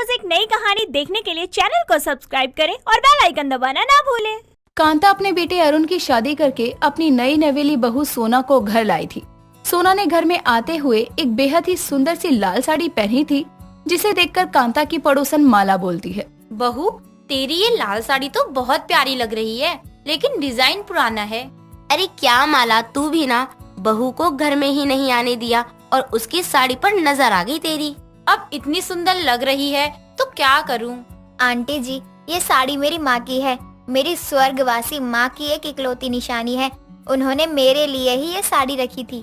रोज एक नई कहानी देखने के लिए चैनल को सब्सक्राइब करें और बेल आइकन दबाना ना भूलें। कांता अपने बेटे अरुण की शादी करके अपनी नई नवेली बहू सोना को घर लाई थी। सोना ने घर में आते हुए एक बेहद ही सुंदर सी लाल साड़ी पहनी थी, जिसे देखकर कांता की पड़ोसन माला बोलती है, बहू तेरी ये लाल साड़ी तो बहुत प्यारी लग रही है, लेकिन डिजाइन पुराना है। अरे क्या माला, तू भी ना बहू को घर में ही नहीं आने दिया और उसकी साड़ी पर नजर आ गई तेरी। अब इतनी सुंदर लग रही है तो क्या करूं? आंटी जी, ये साड़ी मेरी माँ की है। मेरी स्वर्गवासी माँ की एक इकलौती निशानी है। उन्होंने मेरे लिए ही ये साड़ी रखी थी।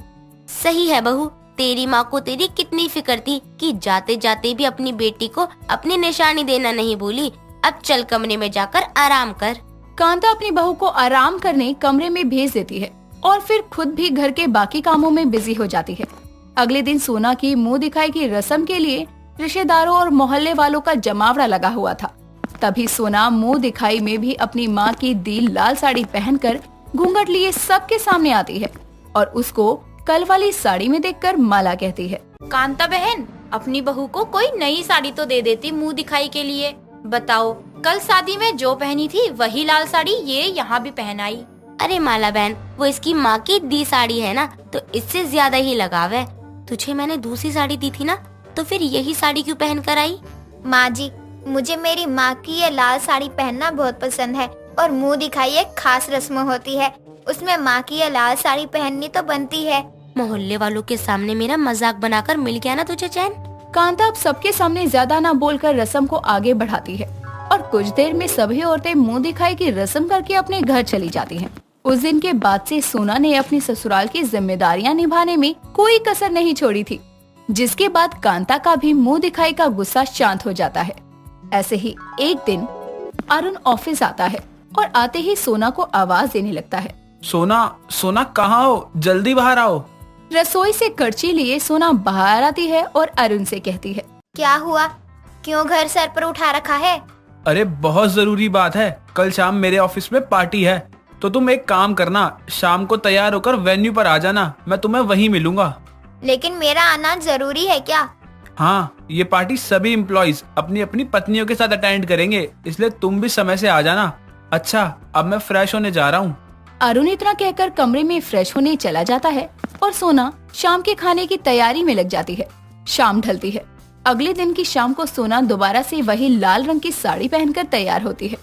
सही है बहू, तेरी माँ को तेरी कितनी फिक्र थी कि जाते जाते भी अपनी बेटी को अपनी निशानी देना नहीं भूली। अब चल कमरे में जाकर आराम कर। कांता अपनी बहू को आराम करने कमरे में भेज देती है और फिर खुद भी घर के बाकी कामों में बिजी हो जाती है। अगले दिन सोना की मुंह दिखाई की रस्म के लिए रिश्तेदारों और मोहल्ले वालों का जमावड़ा लगा हुआ था। तभी सोना मुंह दिखाई में भी अपनी माँ की दी लाल साड़ी पहनकर घूंघट लिए सबके सामने आती है और उसको कल वाली साड़ी में देखकर माला कहती है, कांता बहन, अपनी बहू को कोई नई साड़ी तो दे देती मुंह दिखाई के लिए। बताओ, कल शादी में जो पहनी थी वही लाल साड़ी ये यहाँ भी पहन आई। अरे माला बहन, वो इसकी माँ की दी साड़ी है ना, तो इससे ज्यादा ही लगाव है। तुझे मैंने दूसरी साड़ी दी थी ना, तो फिर यही साड़ी क्यों पहन कर आई? माँ जी, मुझे मेरी माँ की ये लाल साड़ी पहनना बहुत पसंद है और मुंह दिखाई एक खास रस्म होती है, उसमें माँ की ये लाल साड़ी पहननी तो बनती है। मोहल्ले वालों के सामने मेरा मजाक बनाकर मिल गया ना तुझे चैन। कांता अब सबके सामने ज्यादा न बोलकर रस्म को आगे बढ़ाती है और कुछ देर में सभी औरतें मुंह दिखाई की रस्म करके अपने घर चली जाती हैं। उस दिन के बाद से सोना ने अपनी ससुराल की जिम्मेदारियां निभाने में कोई कसर नहीं छोड़ी थी, जिसके बाद कांता का भी मुंह दिखाई का गुस्सा शांत हो जाता है। ऐसे ही एक दिन अरुण ऑफिस आता है और आते ही सोना को आवाज देने लगता है, सोना, सोना कहाँ हो? जल्दी बाहर आओ। रसोई से करची लिए सोना बाहर आती है और अरुण से कहती है, क्या हुआ? क्यों घर सर पर उठा रखा है? अरे बहुत जरूरी बात है, कल शाम मेरे ऑफिस में पार्टी है, तो तुम एक काम करना, शाम को तैयार होकर वेन्यू पर आ जाना, मैं तुम्हें वहीं मिलूंगा। लेकिन मेरा आना जरूरी है क्या? हाँ, ये पार्टी सभी एम्प्लॉइज अपनी अपनी पत्नियों के साथ अटेंड करेंगे, इसलिए तुम भी समय से आ जाना। अच्छा, अब मैं फ्रेश होने जा रहा हूँ। अरुण इतना कहकर कमरे में फ्रेश होने चला जाता है और सोना शाम के खाने की तैयारी में लग जाती है। शाम ढलती है। अगले दिन की शाम को सोना दोबारा से वही लाल रंग की साड़ी पहनकर तैयार होती है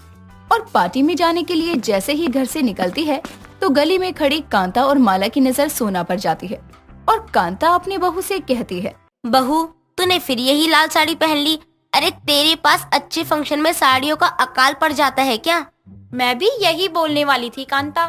और पार्टी में जाने के लिए जैसे ही घर से निकलती है तो गली में खड़ी कांता और माला की नजर सोना पर जाती है और कांता अपनी बहू से कहती है, बहू तूने फिर यही लाल साड़ी पहन ली? अरे तेरे पास अच्छे फंक्शन में साड़ियों का अकाल पड़ जाता है क्या? मैं भी यही बोलने वाली थी कांता।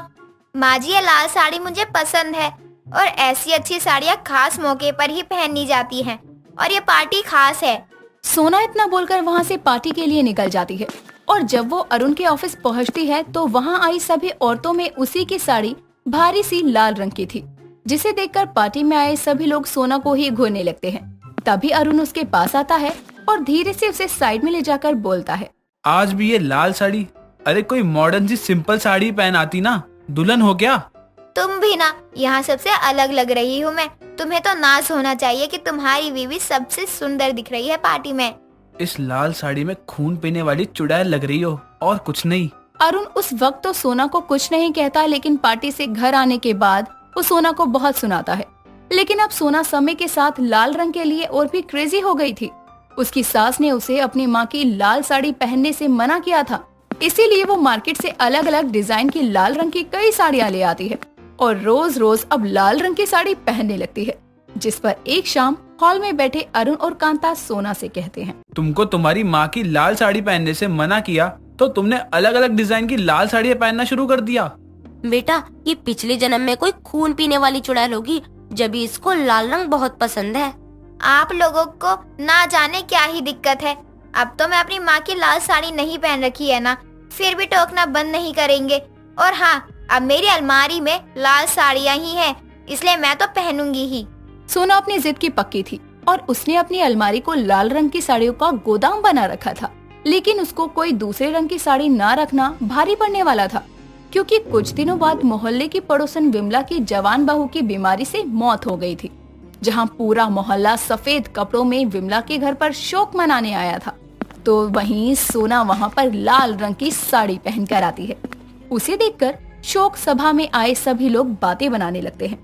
माँ जी, ये लाल साड़ी मुझे पसंद है और ऐसी अच्छी साड़ियाँ खास मौके पर ही पहनी जाती हैं और ये पार्टी खास है। सोना इतना बोलकर वहाँ से पार्टी के लिए निकल जाती है और जब वो अरुण के ऑफिस पहुँचती है तो वहाँ आई सभी औरतों में उसी की साड़ी भारी सी लाल रंग की थी, जिसे देखकर पार्टी में आए सभी लोग सोना को ही घूरने लगते हैं। तभी अरुण उसके पास आता है और धीरे से उसे साइड में ले जाकर बोलता है, आज भी ये लाल साड़ी? अरे कोई मॉडर्न सी सिंपल साड़ी पहन आती ना, दुल्हन हो क्या? तुम भी ना, यहाँ सबसे अलग लग रही हूँ मैं। तुम्हें तो नाज होना चाहिए कि तुम्हारी बीवी सबसे सुंदर दिख रही है पार्टी में। इस लाल साड़ी में खून पीने वाली चुड़ैल लग रही हो और कुछ नहीं। अरुण उस वक्त तो सोना को कुछ नहीं कहता, लेकिन पार्टी से घर आने के बाद वो सोना को बहुत सुनाता है। लेकिन अब सोना समय के साथ लाल रंग के लिए और भी क्रेजी हो गई थी। उसकी सास ने उसे अपनी माँ की लाल साड़ी पहनने से मना किया था, इसीलिए वो मार्केट से अलग अलग डिजाइन की लाल रंग की कई साड़ियाँ ले आती है और रोज रोज अब लाल रंग की साड़ी पहनने लगती है। जिस पर एक शाम हॉल में बैठे अरुण और कांता सोना से कहते हैं, तुमको तुम्हारी माँ की लाल साड़ी पहनने से मना किया तो तुमने अलग अलग डिजाइन की लाल साड़ियाँ पहनना शुरू कर दिया। बेटा, ये पिछले जन्म में कोई खून पीने वाली चुड़ैल होगी, जब इसको लाल रंग बहुत पसंद है। आप लोगों को ना जाने क्या ही दिक्कत है। अब तो मैं अपनी माँ की लाल साड़ी नहीं पहन रखी है ना, फिर भी टोकना बंद नहीं करेंगे। और हाँ, अब मेरी अलमारी में लाल साड़ियाँ ही हैं, इसलिए मैं तो पहनूंगी ही। सोना अपनी जिद की पक्की थी और उसने अपनी अलमारी को लाल रंग की साड़ियों का गोदाम बना रखा था। लेकिन उसको कोई दूसरे रंग की साड़ी ना रखना भारी पड़ने वाला था, क्योंकि कुछ दिनों बाद मोहल्ले की पड़ोसन विमला की जवान बहू की बीमारी से मौत हो गई थी, जहां पूरा मोहल्ला सफेद कपड़ों में विमला के घर पर शोक मनाने आया था। तो वहीं सोना वहाँ पर लाल रंग की साड़ी पहनकर आती है। उसे देखकर शोक सभा में आए सभी लोग बातें बनाने लगते हैं।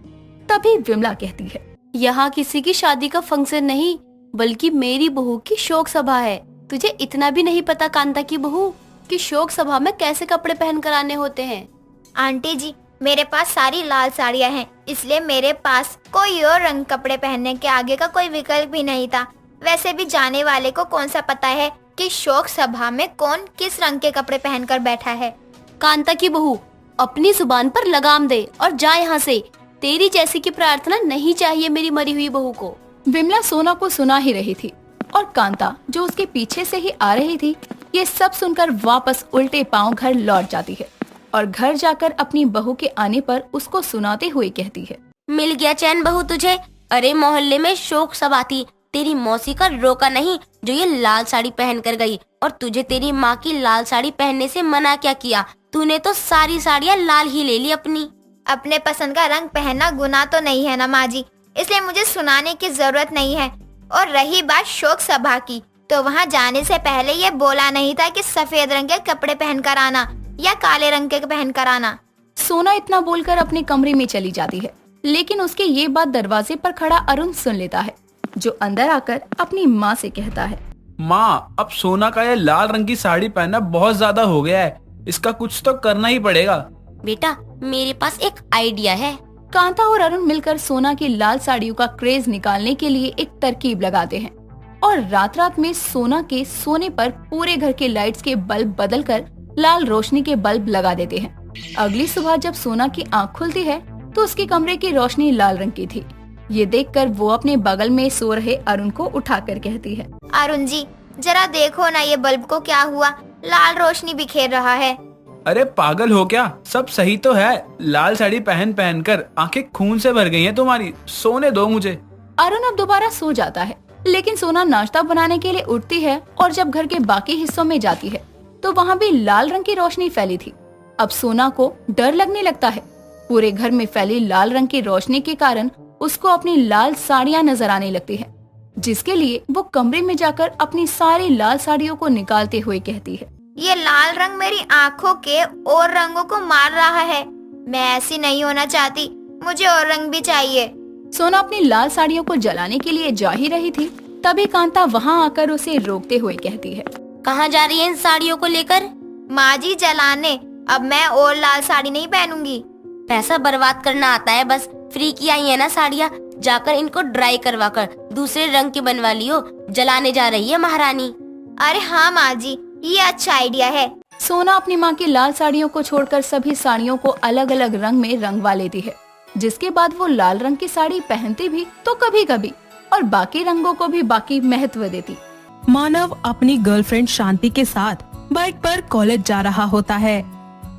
तभी विमला कहती है, यहाँ किसी की शादी का फंक्शन नहीं बल्कि मेरी बहू की शोक सभा है। तुझे इतना भी नहीं पता कांता की बहू कि शोक सभा में कैसे कपड़े पहन कर आने होते हैं। आंटी जी, मेरे पास सारी लाल साड़ियाँ हैं, इसलिए मेरे पास कोई और रंग कपड़े पहनने के आगे का कोई विकल्प भी नहीं था। वैसे भी जाने वाले को कौन सा पता है कि शोक सभा में कौन किस रंग के कपड़े पहनकर बैठा है। कांता की बहू, अपनी जुबान पर लगाम दे और जा यहाँ से। तेरी जैसी की प्रार्थना नहीं चाहिए मेरी मरी हुई बहू को। विमला सोना को सुना ही रही थी और कांता जो उसके पीछे से ही आ रही थी, ये सब सुनकर वापस उल्टे पांव घर लौट जाती है और घर जाकर अपनी बहू के आने पर उसको सुनाते हुए कहती है, मिल गया चैन बहू तुझे। अरे मोहल्ले में शोक सभा थी, तेरी मौसी का रोका नहीं जो ये लाल साड़ी पहन कर गई, और तुझे तेरी माँ की लाल साड़ी पहनने से मना क्या किया? तूने तो सारी साड़ियाँ लाल ही ले ली अपनी। अपने पसंद का रंग पहनना गुनाह तो नहीं है ना माँ जी, इसलिए मुझे सुनाने की जरूरत नहीं है। और रही बात शोक सभा की, तो वहाँ जाने से पहले ये बोला नहीं था कि सफेद रंग के कपड़े पहनकर आना या काले रंग के पहनकर आना। सोना इतना बोलकर अपने कमरे में चली जाती है, लेकिन उसके ये बात दरवाजे पर खड़ा अरुण सुन लेता है, जो अंदर आकर अपनी माँ से कहता है, माँ, अब सोना का ये लाल रंग की साड़ी पहनना बहुत ज्यादा हो गया है, इसका कुछ तो करना ही पड़ेगा। बेटा, मेरे पास एक आइडिया है। कांता और अरुण मिलकर सोना की लाल साड़ियों का क्रेज निकालने के लिए एक तरकीब लगाते हैं और रात रात में सोना के सोने पर पूरे घर के लाइट्स के बल्ब बदलकर लाल रोशनी के बल्ब लगा देते हैं। अगली सुबह जब सोना की आंख खुलती है तो उसके कमरे की रोशनी लाल रंग की थी। ये देखकर वो अपने बगल में सो रहे अरुण को उठाकर कहती है, अरुण जी, जरा देखो ना ये बल्ब को क्या हुआ, लाल रोशनी बिखेर रहा है। अरे पागल हो क्या, सब सही तो है। लाल साड़ी पहन पहन कर आंखें खून से भर गई हैं तुम्हारी, सोने दो मुझे। अरुण अब दोबारा सो जाता है, लेकिन सोना नाश्ता बनाने के लिए उठती है और जब घर के बाकी हिस्सों में जाती है तो वहाँ भी लाल रंग की रोशनी फैली थी। अब सोना को डर लगने लगता है। पूरे घर में फैली लाल रंग की रोशनी के कारण उसको अपनी लाल साड़ियाँ नजर आने लगती है, जिसके लिए वो कमरे में जाकर अपनी सारी लाल साड़ियों को निकालते हुए कहती है, ये लाल रंग मेरी आँखों के और रंगों को मार रहा है। मैं ऐसी नहीं होना चाहती, मुझे और रंग भी चाहिए। सोना अपनी लाल साड़ियों को जलाने के लिए जा ही रही थी, तभी कांता वहाँ आकर उसे रोकते हुए कहती है, कहाँ जा रही है इन साड़ियों को लेकर? माँ जी, जलाने। अब मैं और लाल साड़ी नहीं पहनूंगी। पैसा बर्बाद करना आता है बस। फ्री की आई है ना साड़ियाँ, जाकर इनको ड्राई करवा कर दूसरे रंग की बनवा लियो। जलाने जा रही है महारानी। अरे हाँ माँ जी, ये अच्छा आइडिया है। सोना अपनी माँ की लाल साड़ियों को छोड़कर सभी साड़ियों को अलग अलग रंग में रंगवा लेती है, जिसके बाद वो लाल रंग की साड़ी पहनती भी तो कभी कभी और बाकी रंगों को भी बाकी महत्व देती। मानव अपनी गर्लफ्रेंड शांति के साथ बाइक पर कॉलेज जा रहा होता है।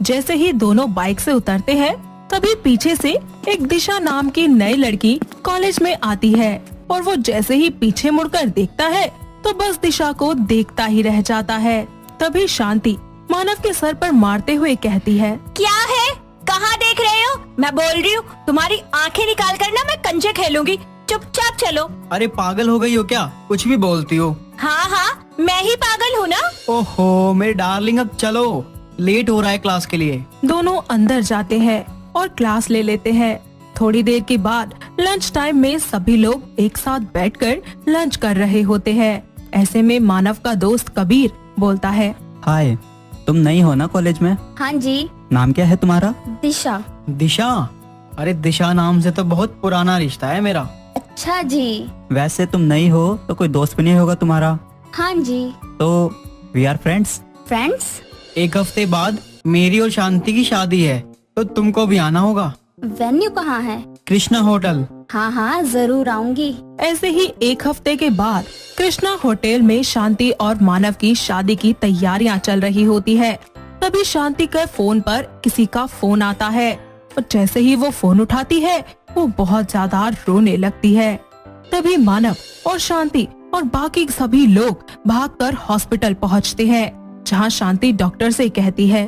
जैसे ही दोनों बाइक से उतरते हैं, तभी पीछे से एक दिशा नाम की नई लड़की कॉलेज में आती है और वो जैसे ही पीछे मुड़कर देखता है तो बस दिशा को देखता ही रह जाता है। तभी शांति मानव के सर पर मारते हुए कहती है, क्या है, कहाँ देख रहे हो? मैं बोल रही हूँ, तुम्हारी आंखें निकाल कर ना मैं कंचे खेलूंगी। चुपचाप चलो। अरे पागल हो गई हो क्या, कुछ भी बोलती हो? हाँ हाँ, मैं ही पागल हूँ ना। ओहो मेरी डार्लिंग, अब चलो, लेट हो रहा है क्लास के लिए। दोनों अंदर जाते हैं और क्लास ले लेते हैं। थोड़ी देर के बाद लंच टाइम में सभी लोग एक साथ बैठकर लंच कर रहे होते हैं। ऐसे में मानव का दोस्त कबीर बोलता है, हाय, तुम नई हो ना कॉलेज में? हाँ जी। नाम क्या है तुम्हारा? दिशा। दिशा? अरे दिशा नाम से तो बहुत पुराना रिश्ता है मेरा। अच्छा जी। वैसे तुम नई हो तो कोई दोस्त भी नहीं होगा तुम्हारा? हाँ जी। तो वी आर फ्रेंड्स। फ्रेंड्स? एक हफ्ते बाद मेरी और शांति की शादी है, तो तुमको भी आना होगा। वेन्यू कहाँ है? कृष्णा होटल। हाँ हाँ, जरूर आऊंगी। ऐसे ही एक हफ्ते के बाद कृष्णा होटल में शांति और मानव की शादी की तैयारियां चल रही होती है। तभी शांति के फोन पर किसी का फोन आता है और जैसे ही वो फोन उठाती है वो बहुत ज्यादा रोने लगती है। तभी मानव और शांति और बाकी सभी लोग भागकर हॉस्पिटल पहुंचते हैं, जहां शांति डॉक्टर से कहती है,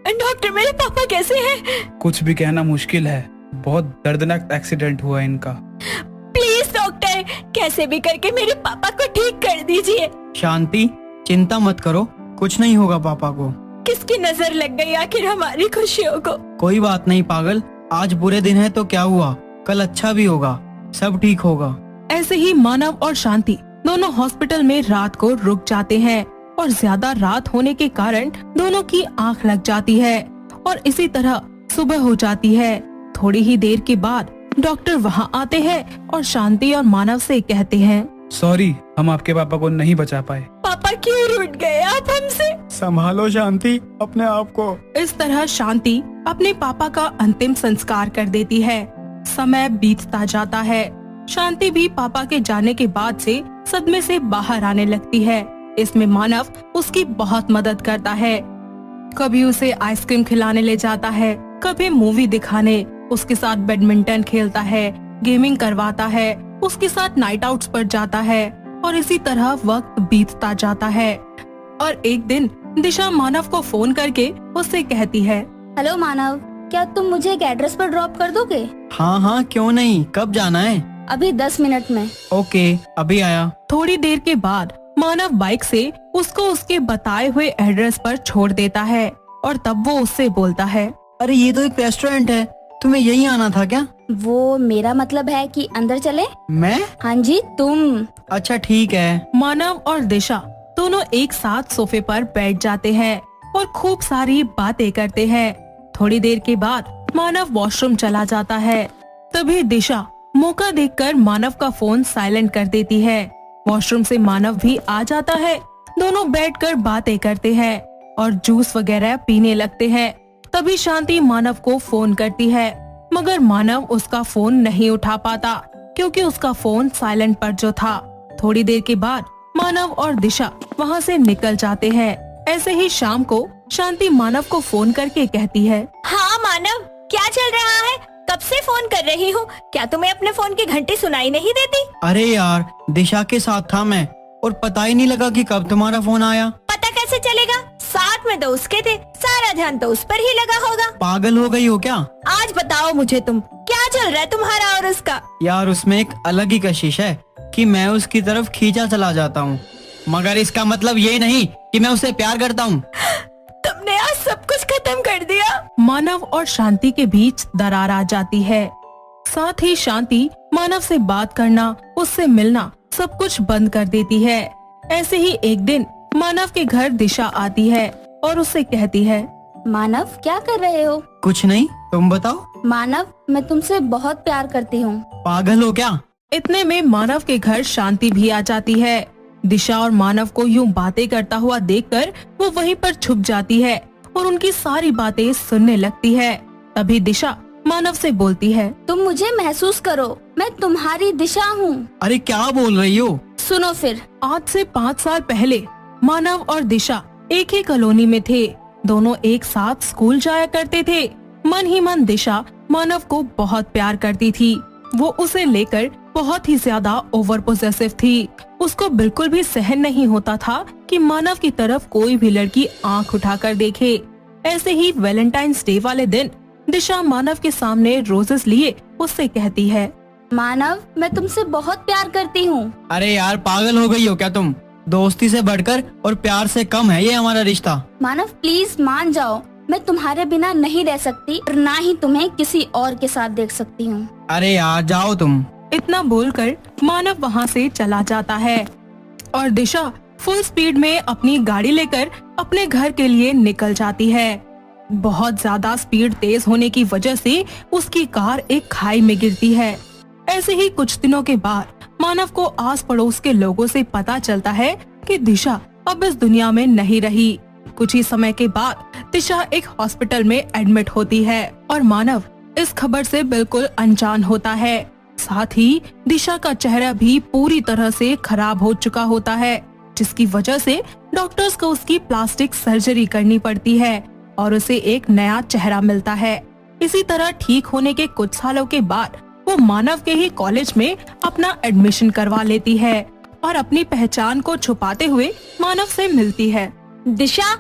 डॉक्टर, मेरे पापा कैसे हैं? कुछ भी कहना मुश्किल है, बहुत दर्दनाक एक्सीडेंट हुआ है इनका। प्लीज डॉक्टर, कैसे भी करके मेरे पापा को ठीक कर दीजिए। शांति, चिंता मत करो, कुछ नहीं होगा पापा को। किसकी नजर लग गई आखिर हमारी खुशियों को? कोई बात नहीं पागल, आज बुरे दिन है तो क्या हुआ, कल अच्छा भी होगा, सब ठीक होगा। ऐसे ही मानव और शांति दोनों हॉस्पिटल में रात को रुक जाते हैं और ज्यादा रात होने के कारण दोनों की आंख लग जाती है और इसी तरह सुबह हो जाती है। थोड़ी ही देर के बाद डॉक्टर वहाँ आते हैं और शांति और मानव से कहते हैं, सॉरी, हम आपके पापा को नहीं बचा पाए। पापा क्यों रूठ गए आप हमसे? संभालो शांति अपने आप को। इस तरह शांति अपने पापा का अंतिम संस्कार कर देती है। समय बीतता जाता है। शांति भी पापा के जाने के बाद से सदमे से बाहर आने लगती है। इसमें मानव उसकी बहुत मदद करता है। कभी उसे आइसक्रीम खिलाने ले जाता है, कभी मूवी दिखाने, उसके साथ बैडमिंटन खेलता है, गेमिंग करवाता है, उसके साथ नाइट आउट्स पर जाता है और इसी तरह वक्त बीतता जाता है। और एक दिन दिशा मानव को फोन करके उससे कहती है, हेलो मानव, क्या तुम मुझे एक एड्रेस पर ड्रॉप कर दोगे? हाँ हाँ क्यों नहीं, कब जाना है? अभी 10 मिनट में। ओके, अभी आया। थोड़ी देर के बाद मानव बाइक से उसको उसके बताए हुए एड्रेस पर छोड़ देता है और तब वो उससे बोलता है, अरे ये तो एक रेस्टोरेंट है, तुम्हें यही आना था क्या? वो मेरा मतलब है कि अंदर चले? मैं? हाँ जी तुम। अच्छा ठीक है। मानव और दिशा दोनों एक साथ सोफे पर बैठ जाते हैं और खूब सारी बातें करते हैं। थोड़ी देर के बाद मानव वॉशरूम चला जाता है। तभी दिशा मौका देखकर मानव का फोन साइलेंट कर देती है। वॉशरूम से मानव भी आ जाता है। दोनों बैठकर बातें करते हैं और जूस वगैरह पीने लगते हैं। तभी शांति मानव को फोन करती है, मगर मानव उसका फोन नहीं उठा पाता क्योंकि उसका फोन साइलेंट पर जो था। थोड़ी देर के बाद मानव और दिशा वहाँ से निकल जाते हैं। ऐसे ही शाम को शांति मानव को फोन करके कहती है, हाँ मानव, क्या चल रहा है? कब से फोन कर रही हूँ, क्या तुम्हें अपने फोन की घंटी सुनाई नहीं देती? अरे यार, दिशा के साथ था मैं और पता ही नहीं लगा कि कब तुम्हारा फोन आया। पता कैसे चलेगा? साथ में तो उसके थे, सारा ध्यान तो उस पर ही लगा होगा। पागल हो गई हो क्या? आज बताओ मुझे तुम, क्या चल रहा है तुम्हारा और उसका? यार उसमें एक अलग ही कशिश है कि मैं उसकी तरफ खींचा चला जाता हूँ, मगर इसका मतलब ये नहीं कि मैं उसे प्यार करता हूँ। तुमने आज सब कुछ खत्म कर दिया। मानव और शांति के बीच दरार आ जाती है। साथ ही शांति मानव से बात करना, उससे मिलना सब कुछ बंद कर देती है। ऐसे ही एक दिन मानव के घर दिशा आती है और उससे कहती है, मानव क्या कर रहे हो? कुछ नहीं, तुम बताओ। मानव मैं तुमसे बहुत प्यार करती हूँ। पागल हो क्या? इतने में मानव के घर शांति भी आ जाती है। दिशा और मानव को यूं बातें करता हुआ देखकर वो वहीं पर छुप जाती है और उनकी सारी बातें सुनने लगती है। तभी दिशा मानव से बोलती है, तुम मुझे महसूस करो, मैं तुम्हारी दिशा हूँ। अरे क्या बोल रही हो? सुनो फिर। आज से 5 साल पहले मानव और दिशा एक ही कॉलोनी में थे। दोनों एक साथ स्कूल जाया करते थे। मन ही मन दिशा मानव को बहुत प्यार करती थी। वो उसे लेकर बहुत ही ज्यादा ओवर पोजेसिव थी। उसको बिल्कुल भी सहन नहीं होता था कि मानव की तरफ कोई भी लड़की आंख उठाकर देखे। ऐसे ही वैलेंटाइंस डे वाले दिन दिशा मानव के सामने रोजेस लिए उससे कहती है, मानव मैं तुमसे बहुत प्यार करती हूँ। अरे यार पागल हो गई हो क्या तुम? दोस्ती से बढ़कर और प्यार से कम है ये हमारा रिश्ता। मानव प्लीज मान जाओ, मैं तुम्हारे बिना नहीं रह सकती और ना ही तुम्हें किसी और के साथ देख सकती हूँ। अरे यार जाओ तुम। इतना बोलकर मानव वहाँ से चला जाता है और दिशा फुल स्पीड में अपनी गाड़ी लेकर अपने घर के लिए निकल जाती है। बहुत ज्यादा स्पीड तेज होने की वजह से उसकी कार एक खाई में गिरती है। ऐसे ही कुछ दिनों के बाद मानव को आस पड़ोस के लोगों से पता चलता है कि दिशा अब इस दुनिया में नहीं रही। कुछ ही समय के बाद दिशा एक हॉस्पिटल में एडमिट होती है और मानव इस खबर से बिल्कुल अनजान होता है। साथ ही दिशा का चेहरा भी पूरी तरह से खराब हो चुका होता है, जिसकी वजह से डॉक्टर्स को उसकी प्लास्टिक सर्जरी करनी पड़ती है और उसे एक नया चेहरा मिलता है। इसी तरह ठीक होने के कुछ सालों के बाद वो मानव के ही कॉलेज में अपना एडमिशन करवा लेती है और अपनी पहचान को छुपाते हुए मानव से मिलती है। दिशा,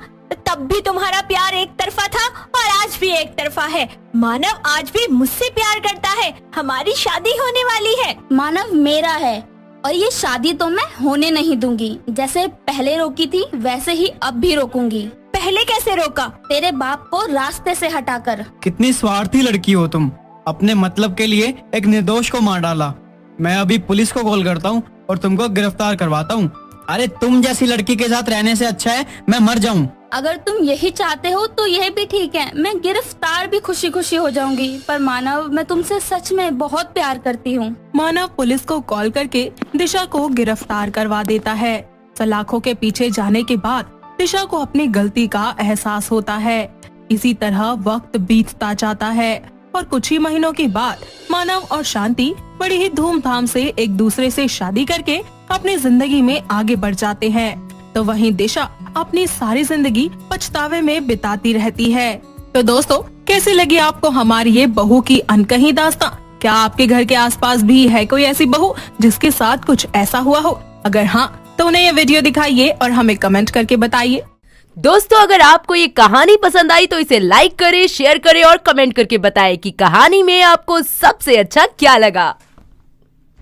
तब भी तुम्हारा प्यार एक तरफा था और आज भी एक तरफा है। मानव आज भी मुझसे प्यार करता है। हमारी शादी होने वाली है। मानव मेरा है और ये शादी तो मैं होने नहीं दूंगी। जैसे पहले रोकी थी वैसे ही अब भी रोकूंगी। पहले कैसे रोका? तेरे बाप को रास्ते से हटाकर। कितनी स्वार्थी लड़की हो तुम, अपने मतलब के लिए एक निर्दोष को मार डाला। मैं अभी पुलिस को कॉल करता हूँ और तुमको गिरफ्तार करवाता हूँ। अरे तुम जैसी लड़की के साथ रहने से अच्छा है मैं मर जाऊँ। अगर तुम यही चाहते हो तो यह भी ठीक है, मैं गिरफ्तार भी खुशी खुशी हो जाऊंगी। पर मानव, मैं तुमसे सच में बहुत प्यार करती हूँ। मानव पुलिस को कॉल करके दिशा को गिरफ्तार करवा देता है। सलाखों के पीछे जाने के बाद दिशा को अपनी गलती का एहसास होता है। इसी तरह वक्त बीतता जाता है और कुछ ही महीनों के बाद मानव और शांति बड़ी ही धूमधाम से एक दूसरे से शादी करके अपनी जिंदगी में आगे बढ़ जाते हैं। तो वहीं दिशा अपनी सारी जिंदगी पछतावे में बिताती रहती है। तो दोस्तों, कैसी लगी आपको हमारी ये बहू की अनकही दास्तां? क्या आपके घर के आसपास भी है कोई ऐसी बहू जिसके साथ कुछ ऐसा हुआ हो? अगर हाँ, तो उन्हें ये वीडियो दिखाइए और हमें कमेंट करके बताइए। दोस्तों, अगर आपको ये कहानी पसंद आई तो इसे लाइक करें, शेयर करें और कमेंट करके बताएं कि कहानी में आपको सबसे अच्छा क्या लगा।